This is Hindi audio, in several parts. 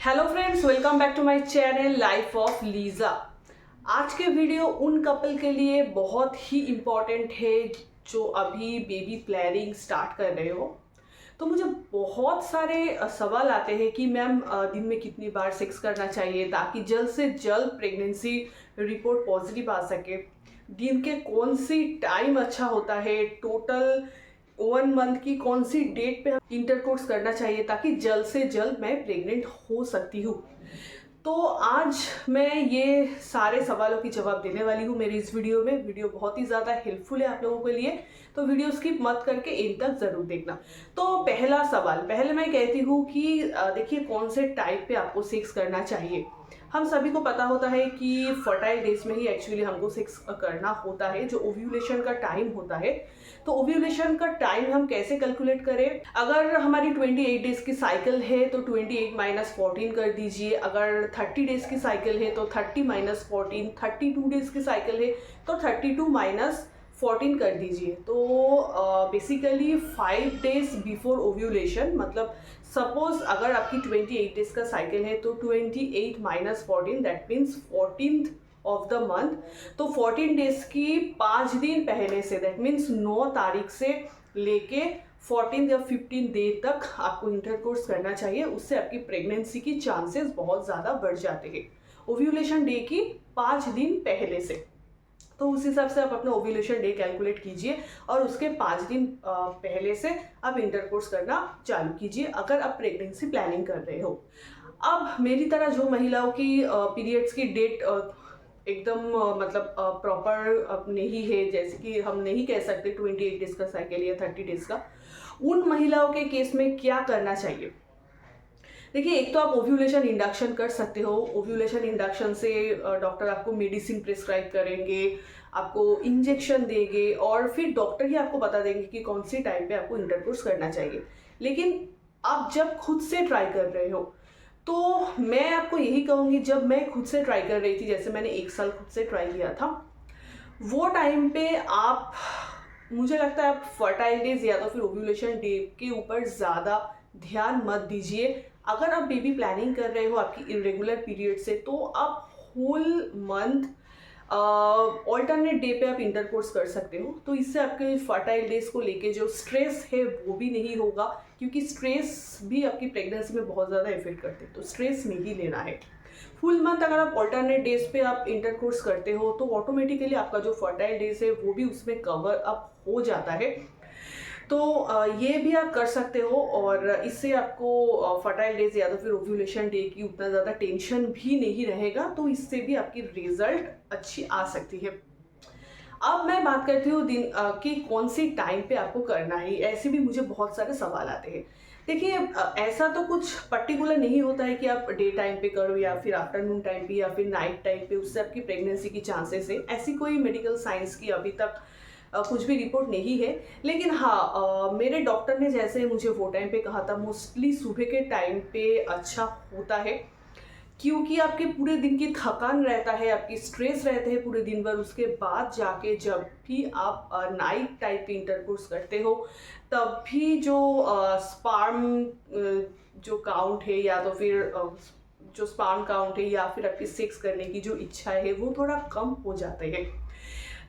Hello friends, welcome back to my channel life of Lisa. आज के वीडियो उन कपल के लिए बहुत ही इम्पॉर्टेंट है जो अभी बेबी प्लानिंग स्टार्ट कर रहे हो। तो मुझे बहुत सारे सवाल आते हैं कि मैम दिन में कितनी बार सेक्स करना चाहिए ताकि जल्द से जल्द प्रेगनेंसी रिपोर्ट पॉजिटिव आ सके। दिन के कौन सी टाइम अच्छा होता है, टोटल 1 मंथ की कौन सी डेट पे इंटरकोर्स करना चाहिए ताकि जल्द से जल्द मैं प्रेग्नेंट हो सकती हूँ। तो आज मैं ये सारे सवालों की जवाब देने वाली हूँ मेरी इस वीडियो में। वीडियो बहुत ही ज़्यादा हेल्पफुल है आप लोगों के लिए, तो वीडियो स्किप मत करके एंड तक ज़रूर देखना। तो पहला सवाल, पहले मैं कहती हूँ कि देखिए कौन से टाइप पे आपको सेक्स करना चाहिए। हम सभी को पता होता है कि फर्टाइल डेज में ही एक्चुअली हमको सेक्स करना होता है, जो ओव्यूलेशन का टाइम होता है। तो ओव्यूलेशन का टाइम हम कैसे कैलकुलेट करें? अगर हमारी 28 डेज की साइकिल है तो 28 माइनस 14 कर दीजिए। अगर 30 डेज की साइकिल है तो 30 माइनस 14, 32 डेज की साइकिल है तो 32 माइनस 14 कर दीजिए। तो बेसिकली 5 डेज बिफोर ओव्यूलेशन, मतलब सपोज अगर आपकी 28 डेज का साइकिल है तो 28 minus 14 that means 14th of the month. तो 14 डेज की 5 दिन पहले से, दैट मीन्स 9 तारीख से लेके 14 या 15 डे तक आपको इंटरकोर्स करना चाहिए। उससे आपकी प्रेगनेंसी की चांसेस बहुत ज़्यादा बढ़ जाते हैं ओव्यूलेशन डे की 5 दिन पहले से। तो उस हिसाब से आप अपना ओव्यूलेशन डे कैलकुलेट कीजिए और उसके 5 दिन पहले से आप इंटरकोर्स करना चालू कीजिए अगर आप प्रेगनेंसी प्लानिंग कर रहे हो। अब मेरी तरह जो महिलाओं की पीरियड्स की डेट एकदम मतलब प्रॉपर नहीं है, जैसे कि हम नहीं कह सकते 28 डेज का साइकिल या 30 डेज का, उन महिलाओं के केस में क्या करना चाहिए? देखिए, एक तो आप ओव्यूलेशन इंडक्शन कर सकते हो। ओव्यूलेशन इंडक्शन से डॉक्टर आपको मेडिसिन प्रिस्क्राइब करेंगे, आपको इंजेक्शन देंगे और फिर डॉक्टर ही आपको बता देंगे कि कौन सी टाइम पे आपको इंटरकोर्स करना चाहिए। लेकिन आप जब खुद से ट्राई कर रहे हो तो मैं आपको यही कहूँगी, जब मैं खुद से ट्राई कर रही थी, जैसे मैंने 1 साल खुद से ट्राई किया था, वो टाइम पे आप, मुझे लगता है आप फर्टाइल डेज या तो फिर ओव्यूलेशन डे के ऊपर ज़्यादा ध्यान मत दीजिए। अगर आप बेबी प्लानिंग कर रहे हो आपकी इरेगुलर पीरियड से, तो आप होल मंथ ऑल्टरनेट डे पे आप इंटरकोर्स कर सकते हो। तो इससे आपके फर्टाइल डेज को लेके जो स्ट्रेस है वो भी नहीं होगा, क्योंकि स्ट्रेस भी आपकी प्रेगनेंसी में बहुत ज़्यादा इफेक्ट करते हैं, तो स्ट्रेस नहीं लेना है। फुल मंथ अगर आप ऑल्टरनेट डेज पे आप इंटरकोर्स करते हो तो ऑटोमेटिकली आपका जो फर्टाइल डेज है वो भी उसमें कवर अप हो जाता है। तो ये भी आप कर सकते हो और इससे आपको फर्टाइल डेज या तो फिर ओव्यूलेशन डे की उतना ज़्यादा टेंशन भी नहीं रहेगा, तो इससे भी आपकी रिजल्ट अच्छी आ सकती है। अब मैं बात करती हूँ दिन कि कौन सी टाइम पे आपको करना है। ऐसे भी मुझे बहुत सारे सवाल आते हैं। देखिए, ऐसा तो कुछ पर्टिकुलर नहीं होता है कि आप डे टाइम पे करो या फिर आफ्टरनून टाइम पे या फिर नाइट टाइम पे, उससे आपकी प्रेगनेंसी की चांसेस है। ऐसी कोई मेडिकल साइंस की अभी तक कुछ भी रिपोर्ट नहीं है। लेकिन हाँ, मेरे डॉक्टर ने जैसे मुझे वो टाइम पे कहा था, मोस्टली सुबह के टाइम पे अच्छा होता है, क्योंकि आपके पूरे दिन की थकान रहता है, आपकी स्ट्रेस रहते हैं पूरे दिन भर। उसके बाद जाके जब भी आप नाइट टाइप इंटरकोर्स करते हो, तब भी जो स्पर्म जो काउंट है या तो फिर जो स्पर्म काउंट है या फिर आपकी सेक्स करने की जो इच्छा है वो थोड़ा कम हो जाते हैं।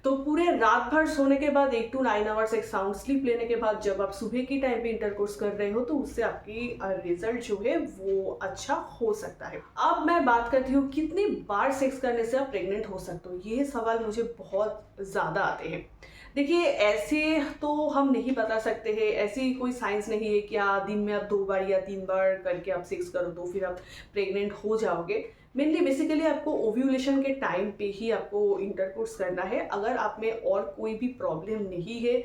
तो पूरे रात भर सोने के बाद 8 to 9 आवर्स एक साउंड स्लीप लेने के बाद जब आप सुबह की टाइम पे इंटरकोर्स कर रहे हो तो उससे आपकी रिजल्ट जो है वो अच्छा हो सकता है। अब मैं बात करती हूँ कितनी बार सेक्स करने से आप प्रेग्नेंट हो सकते हो। ये सवाल मुझे बहुत ज़्यादा आते हैं। देखिए, ऐसे तो हम नहीं बता सकते हैं, ऐसी कोई साइंस नहीं है कि हाँ दिन में आप 2 बार या 3 बार करके आप सेक्स करो तो फिर आप प्रेग्नेंट हो जाओगे। मेनली बेसिकली आपको ओव्यूलेशन के टाइम पे ही आपको इंटरकोर्स करना है। अगर आप में और कोई भी प्रॉब्लम नहीं है,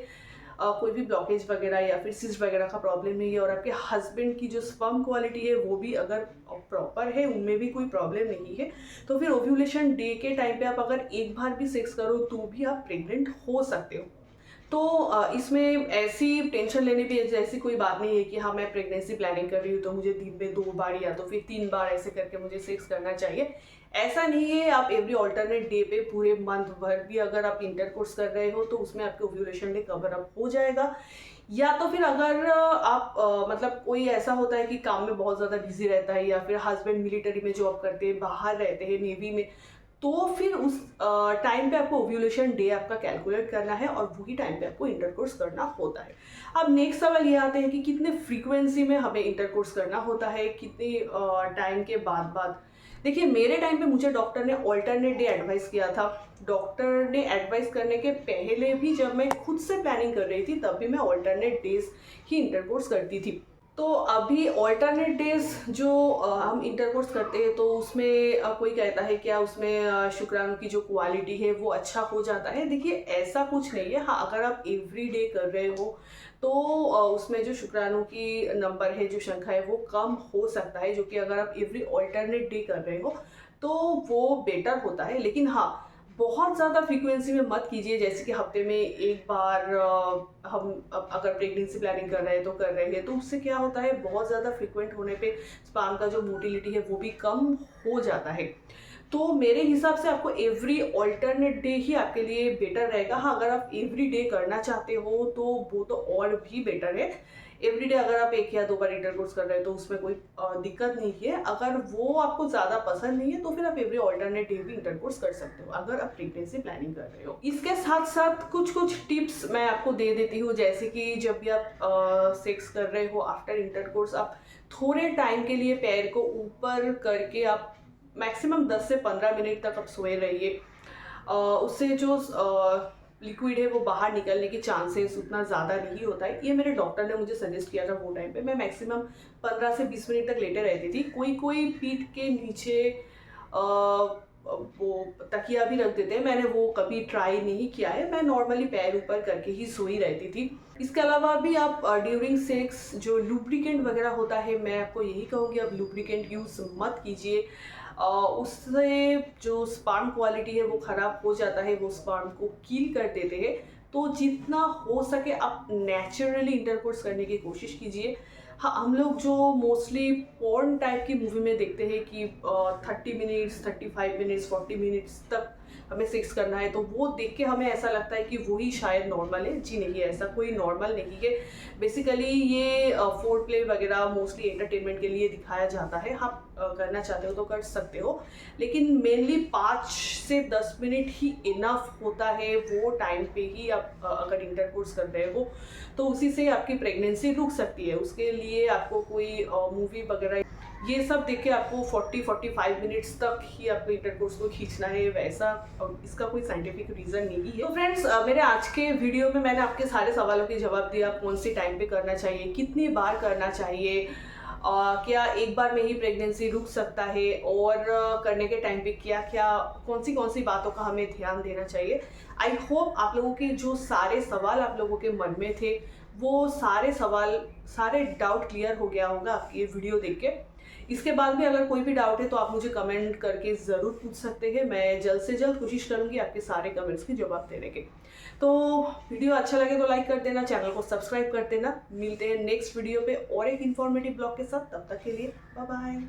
कोई भी ब्लॉकेज वगैरह या फिर सिस्ट वगैरह का प्रॉब्लम नहीं है और आपके हस्बैंड की जो स्पर्म क्वालिटी है वो भी अगर प्रॉपर है, उनमें भी कोई प्रॉब्लम नहीं है, तो फिर ओव्यूलेशन डे के टाइम पे आप अगर एक बार भी सेक्स करो तो भी आप प्रेग्नेंट हो सकते हो। तो इसमें ऐसी टेंशन लेने की जैसी कोई बात नहीं है कि हाँ मैं प्रेगनेंसी प्लानिंग कर रही हूँ तो मुझे दिन में 2 बार या तो फिर 3 बार ऐसे करके मुझे सेक्स करना चाहिए। ऐसा नहीं है, आप एवरी ऑल्टरनेट डे पे पूरे मंथ भर भी अगर आप इंटरकोर्स कर रहे हो तो उसमें आपके ओव्यूलेशन डे कवर अप हो जाएगा। या तो फिर अगर आप मतलब कोई ऐसा होता है कि काम में बहुत ज़्यादा बिजी रहता है या फिर हस्बैंड मिलिट्री में जॉब करते हैं, बाहर रहते हैं नेवी में, तो फिर उस टाइम पे आपको ओव्यूलेशन डे आपका कैलकुलेट करना है और वही टाइम पे आपको इंटरकोर्स करना होता है। अब नेक्स्ट सवाल ये आते हैं कि कितने फ्रीक्वेंसी में हमें इंटरकोर्स करना होता है, कितने टाइम के बाद बाद। देखिए मेरे टाइम पे मुझे डॉक्टर ने ऑल्टरनेट डे एडवाइस किया था। डॉक्टर ने एडवाइस करने के पहले भी जब मैं खुद से प्लानिंग कर रही थी तब भी मैं ऑल्टरनेट डेज ही इंटरकोर्स करती थी। तो अभी ऑल्टरनेट डेज जो हम इंटरकोर्स करते हैं तो उसमें कोई कहता है क्या उसमें शुक्राणु की जो क्वालिटी है वो अच्छा हो जाता है। देखिए ऐसा कुछ नहीं है। हाँ, अगर आप एवरी डे कर रहे हो तो उसमें जो शुक्राणु की नंबर है, जो संख्या है वो कम हो सकता है, जो कि अगर आप एवरी ऑल्टरनेट डे कर रहे हो तो वो बेटर होता है। लेकिन हाँ, बहुत ज़्यादा फ्रीक्वेंसी में मत कीजिए, जैसे कि हफ्ते में एक बार हम अगर प्रेगनेंसी प्लानिंग कर रहे हैं तो कर रहे हैं, तो उससे क्या होता है बहुत ज़्यादा फ्रीक्वेंट होने पे स्पर्म का जो मोटिलिटी है वो भी कम हो जाता है। तो मेरे हिसाब से आपको एवरी ऑल्टरनेट डे ही आपके लिए बेटर रहेगा। हाँ, अगर आप एवरी डे करना चाहते हो तो वो तो और भी बेटर है। एवरी डे अगर आप 1 या 2 बार इंटरकोर्स कर रहे हो तो उसमें कोई दिक्कत नहीं है। अगर वो आपको ज़्यादा पसंद नहीं है तो फिर आप एवरी ऑल्टरनेट डे भी इंटरकोर्स कर सकते हो अगर आप प्रेगनेंसी प्लानिंग कर रहे हो। इसके साथ साथ कुछ कुछ टिप्स मैं आपको दे देती हूँ, जैसे कि जब भी आप सेक्स कर रहे हो आफ्टर इंटरकोर्स, आप थोड़े टाइम के लिए पैर को ऊपर करके आप मैक्सिमम 10 से 15 मिनट तक आप सोए रहिए। उससे जो लिक्विड है वो बाहर निकलने के चांसेस उतना ज़्यादा नहीं होता है। ये मेरे डॉक्टर ने मुझे सजेस्ट किया था वो टाइम पे। मैं मैक्सिमम 15 से 20 मिनट तक लेटे रहती थी। कोई कोई पीठ के नीचे वो तकिया भी रख देते हैं, मैंने वो कभी ट्राई नहीं किया है। मैं नॉर्मली पैर ऊपर करके ही सोई रहती थी। इसके अलावा भी आप ड्यूरिंग सेक्स जो लुब्रिकेंट वगैरह होता है, मैं आपको यही कहूँगी आप लुब्रिकेंट यूज़ मत कीजिए। उससे जो स्पर्म क्वालिटी है वो ख़राब हो जाता है, वो स्पर्म को किल कर देते हैं। तो जितना हो सके आप नेचुरली इंटरकोर्स करने की कोशिश कीजिए। हाँ, हम लोग जो मोस्टली पॉर्न टाइप की मूवी में देखते हैं कि 30 मिनट्स, 35 मिनट्स, 40 मिनट्स तक हमें सेक्स करना है, तो वो देख के हमें ऐसा लगता है कि वही शायद नॉर्मल है। जी नहीं, ऐसा कोई नॉर्मल नहीं है। बेसिकली ये फोर प्ले वगैरह मोस्टली एंटरटेनमेंट के लिए दिखाया जाता है। आप करना चाहते हो तो कर सकते हो, लेकिन मेनली 5 से 10 मिनट ही इनफ होता है। वो टाइम पे ही आप अगर इंटरकोर्स कर रहे हो तो उसी से आपकी प्रेगनेंसी रुक सकती है। उसके लिए आपको कोई मूवी वगैरह ये सब देख के आपको 40-45 मिनट्स तक ही आपको इंटरकोर्स को खींचना है, वैसा इसका कोई साइंटिफिक रीज़न नहीं है। तो फ्रेंड्स, मेरे आज के वीडियो में मैंने आपके सारे सवालों के जवाब दिया। कौन सी टाइम पे करना चाहिए, कितनी बार करना चाहिए, क्या एक बार में ही प्रेगनेंसी रुक सकता है, और करने के टाइम पे क्या क्या कौन सी बातों का हमें ध्यान देना चाहिए। आई होप आप लोगों के जो सारे सवाल आप लोगों के मन में थे वो सारे डाउट क्लियर हो गया होगा आपकी ये वीडियो देख के। इसके बाद भी अगर कोई भी डाउट है तो आप मुझे कमेंट करके ज़रूर पूछ सकते हैं। मैं जल्द से जल्द कोशिश करूँगी आपके सारे कमेंट्स के जवाब देने के। तो वीडियो अच्छा लगे तो लाइक कर देना, चैनल को सब्सक्राइब कर देना। मिलते हैं नेक्स्ट वीडियो पे और एक इन्फॉर्मेटिव ब्लॉग के साथ। तब तक के लिए बाय बाय।